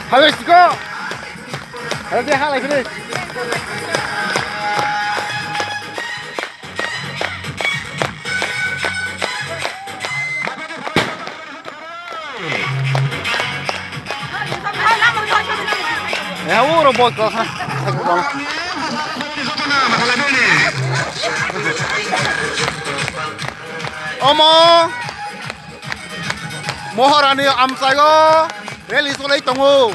Habis kok. Ada dia hal lagi nih. Ya, robot kok. Omo. Moharani amsayo. Reli solai tongo.